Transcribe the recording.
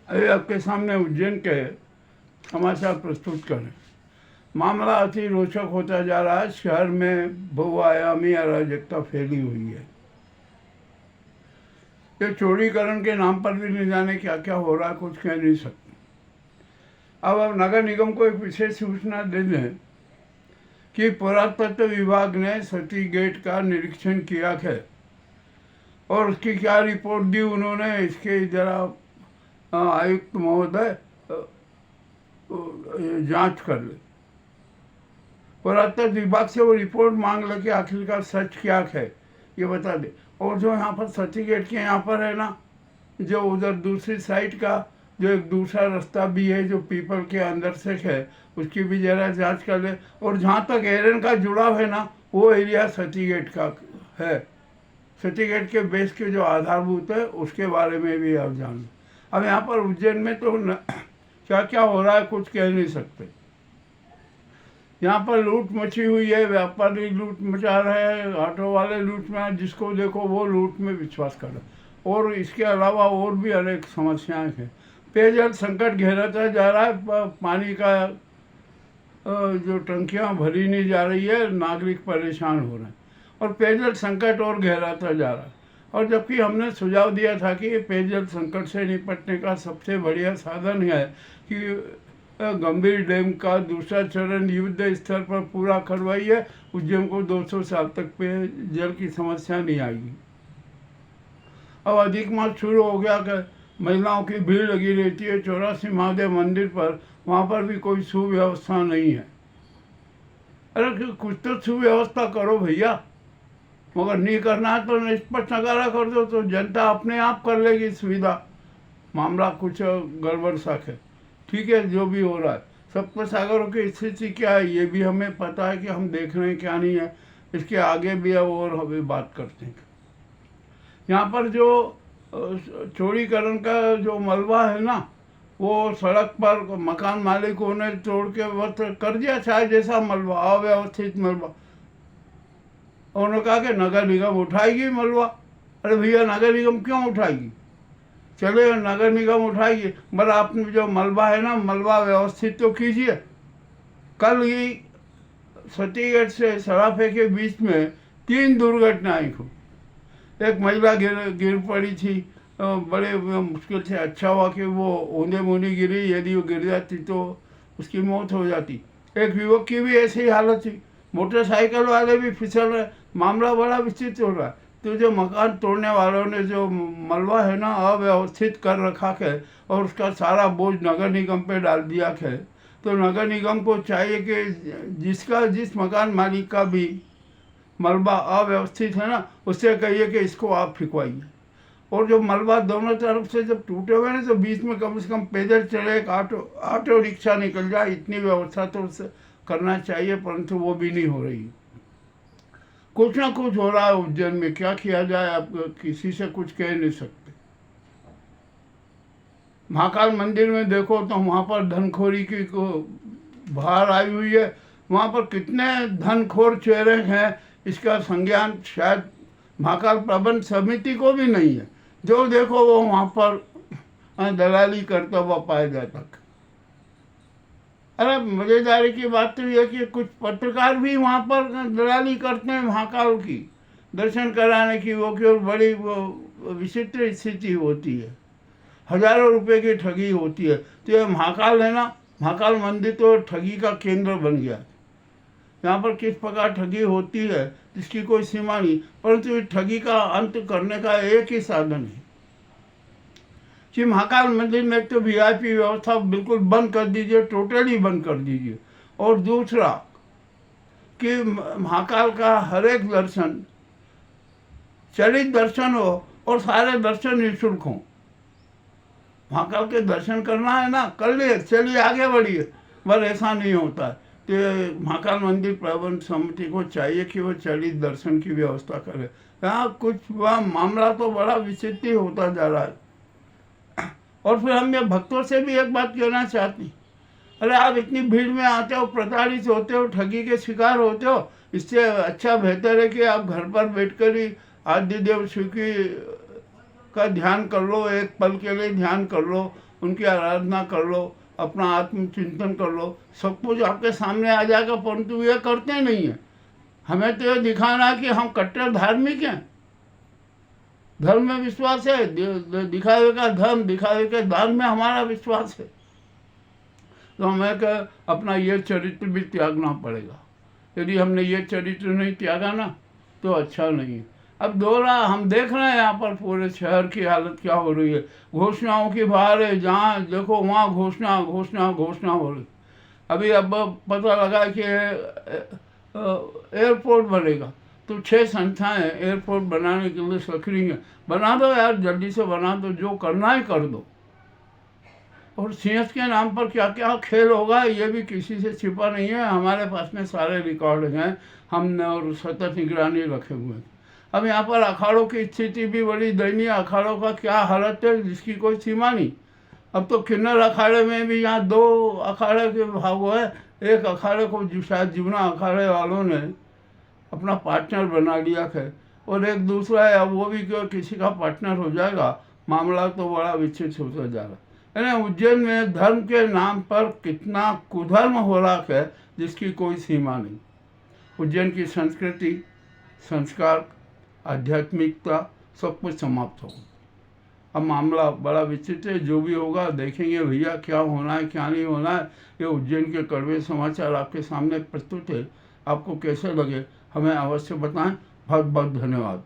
अभी आपके सामने उज्जैन के समाचार प्रस्तुत करें। मामला अति रोचक होता जा रहा है। शहर में बहुआयामी अराजकता फैली हुई है। ये चोरीकरण के नाम पर भी नहीं जाने क्या क्या हो रहा है, कुछ कह नहीं सकते। अब नगर निगम को एक विशेष सूचना दे दें कि पुरातत्व विभाग ने सती गेट का निरीक्षण किया है और उसकी क्या रिपोर्ट दी उन्होंने, इसके जरा आयुक्त महोदय जांच कर ले। पुरातत्व विभाग से वो रिपोर्ट मांग ले कि आखिरकार सच क्या है ये बता दे। और जो यहाँ पर सती गेट के यहाँ पर है ना, जो उधर दूसरी साइड का जो एक दूसरा रास्ता भी है जो पीपल के अंदर से है, उसकी भी जरा जांच कर ले। और जहाँ तक एरन का जुड़ाव है ना, वो एरिया सती गेट का है। सती गेट के बेस के जो आधारभूत है उसके बारे में भी आप जान लो। अब यहाँ पर उज्जैन में तो क्या क्या हो रहा है कुछ कह नहीं सकते। यहाँ पर लूट मची हुई है, व्यापारी लूट मचा रहे हैं, ऑटो वाले लूट में, जिसको देखो वो लूट में विश्वास कर रहे। और इसके अलावा और भी अनेक समस्याएं हैं। पेयजल संकट घेरता जा रहा है। पानी का जो टंकियाँ भरी नहीं जा रही है, नागरिक परेशान हो रहे हैं और पेयजल संकट और गहराता जा रहा है। और जबकि हमने सुझाव दिया था कि पेयजल संकट से निपटने का सबसे बढ़िया साधन है कि गंभीर डैम का दूसरा चरण युद्ध स्तर पर पूरा करवाइए, उज्जैन को 200 साल तक पेयजल की समस्या नहीं आएगी। अब अधिक मास शुरू हो गया कि महिलाओं की भीड़ लगी रहती है 84 महादेव मंदिर पर, वहाँ पर भी कोई सुव्यवस्था नहीं है। अरे कुछ तो सुव्यवस्था करो भैया, मगर नहीं करना है तो निष्पक्ष नगारा कर दो, तो जनता अपने आप कर लेगी सुविधा। मामला कुछ गड़बड़ सा है। ठीक है, जो भी हो रहा है, सप्त सागरों की स्थिति क्या है ये भी हमें पता है कि हम देख रहे हैं क्या नहीं है। इसके आगे भी अब और हमें बात करते हैं। यहाँ पर जो चोरीकरण का जो मलबा है ना, वो सड़क पर मकान मालिकों ने तोड़ के वक्त कर दिया, चाहे जैसा मलबा, अव्यवस्थित मलबा। उन्होंने कहा कि नगर निगम उठाएगी मलबा। अरे भैया, नगर निगम क्यों उठाएगी? चले नगर निगम उठाएगी, पर आपने जो मलबा है ना, मलबा व्यवस्थित तो कीजिए। कल ही सती गेट से सराफे के बीच में 3 दुर्घटनाएं हुई। एक महिला गिर पड़ी थी, बड़े मुश्किल से अच्छा हुआ कि वो औंधे मुंधी गिरी, यदि वो गिर जाती तो उसकी मौत हो जाती। एक युवक की भी ऐसी ही हालत थी, मोटरसाइकिल वाले भी फिसल रहे। मामला बड़ा विचित्र हो रहा है। तो जो मकान तोड़ने वालों ने जो मलबा है ना अव्यवस्थित कर रखा है और उसका सारा बोझ नगर निगम पे डाल दिया है, तो नगर निगम को चाहिए कि जिस मकान मालिक का भी मलबा अव्यवस्थित है ना, उससे कहिए कि इसको आप फिकवाइए। और जो मलबा दोनों तरफ से जब टूटे हुए ना, तो बीच में कम से कम पैदल चले एक ऑटो रिक्शा निकल जाए, इतनी व्यवस्था तो उससे करना चाहिए, परंतु वो भी नहीं हो रही। कुछ ना कुछ हो रहा है उज्जैन में, क्या किया जाए आप किसी से कुछ कह नहीं सकते। महाकाल मंदिर में देखो तो वहाँ पर धनखोरी की बाहर आई हुई है। वहाँ पर कितने धनखोर चेहरे हैं, इसका संज्ञान शायद महाकाल प्रबंध समिति को भी नहीं है। जो देखो वो वहाँ पर दलाली करता हुआ पाया जाता। अरे मजेदारी की बात तो यह कि कुछ पत्रकार भी वहाँ पर दलाली करते हैं महाकाल की दर्शन कराने की। वो की बड़ी वो विचित्र स्थिति होती है, हजारों रुपए की ठगी होती है। तो ये महाकाल है ना, महाकाल मंदिर तो ठगी का केंद्र बन गया। यहाँ पर किस प्रकार ठगी होती है इसकी कोई सीमा नहीं, परंतु ठगी का अंत करने का एक ही साधन है कि महाकाल मंदिर में एक तो वीआईपी व्यवस्था बिल्कुल बंद कर दीजिए, टोटली बंद कर दीजिए। और दूसरा कि महाकाल का हर एक दर्शन चलित दर्शन हो और सारे दर्शन निःशुल्क हों। महाकाल के दर्शन करना है ना, कर लिए, चलिए आगे बढ़िए, पर ऐसा नहीं होता है। तो महाकाल मंदिर प्रबंध समिति को चाहिए कि वो चलित दर्शन की व्यवस्था करे। यहाँ कुछ वह मामला तो बड़ा विचित्र होता जा रहा है। और फिर हम ये भक्तों से भी एक बात कहना चाहते हैं, अरे आप इतनी भीड़ में आते हो, प्रताड़ित होते हो, ठगी के शिकार होते हो, इससे अच्छा बेहतर है कि आप घर पर बैठकर ही आदिदेव शिव की का ध्यान कर लो, एक पल के लिए ध्यान कर लो, उनकी आराधना कर लो, अपना आत्मचिंतन कर लो, सब कुछ आपके सामने आ जाएगा, परंतु ये करते नहीं है। हमें तो ये दिखाना है कि हम कट्टर धार्मिक हैं, धर्म में विश्वास है, दिखावे का धर्म, दिखावे के दान में हमारा विश्वास है। तो हमें अपना ये चरित्र भी त्यागना पड़ेगा। यदि हमने ये चरित्र नहीं त्यागा ना तो अच्छा नहीं है। अब दोहरा हम देख रहे हैं यहाँ पर पूरे शहर की हालत क्या हो रही है। घोषणाओं की बाहर है, जहाँ देखो वहाँ घोषणा घोषणा घोषणा हो रही। अभी अब पता लगा कि एयरपोर्ट बनेगा, तो 6 संस्थाएं एयरपोर्ट बनाने के लिए सक्रिय हैं। बना दो यार, जल्दी से बना दो, जो करना है कर दो। और सीएस के नाम पर क्या क्या खेल होगा ये भी किसी से छिपा नहीं है। हमारे पास में सारे रिकॉर्ड हैं, हमने और सतत निगरानी रखे हुए हैं। अब यहाँ पर अखाड़ों की स्थिति भी बड़ी दयनीय। अखाड़ों का क्या हालत है जिसकी कोई सीमा नहीं। अब तो किन्नर अखाड़े में भी यहाँ 2 अखाड़े के भाग हुए। एक अखाड़े को शायद जीवना अखाड़े वालों ने अपना पार्टनर बना लिया है, और एक दूसरा है, अब वो भी क्यों किसी का पार्टनर हो जाएगा। मामला तो बड़ा विचित्र होता जा रहा है। यानी उज्जैन में धर्म के नाम पर कितना कुधर्म हो रहा है जिसकी कोई सीमा नहीं। उज्जैन की संस्कृति, संस्कार, आध्यात्मिकता सब कुछ समाप्त हो। अब मामला बड़ा विचित्र है। जो भी होगा देखेंगे भैया, क्या होना है क्या नहीं होना है। ये उज्जैन के कड़वे समाचार आपके सामने प्रस्तुत है। आपको कैसे लगे हमें अवश्य बताएं। बहुत बहुत धन्यवाद।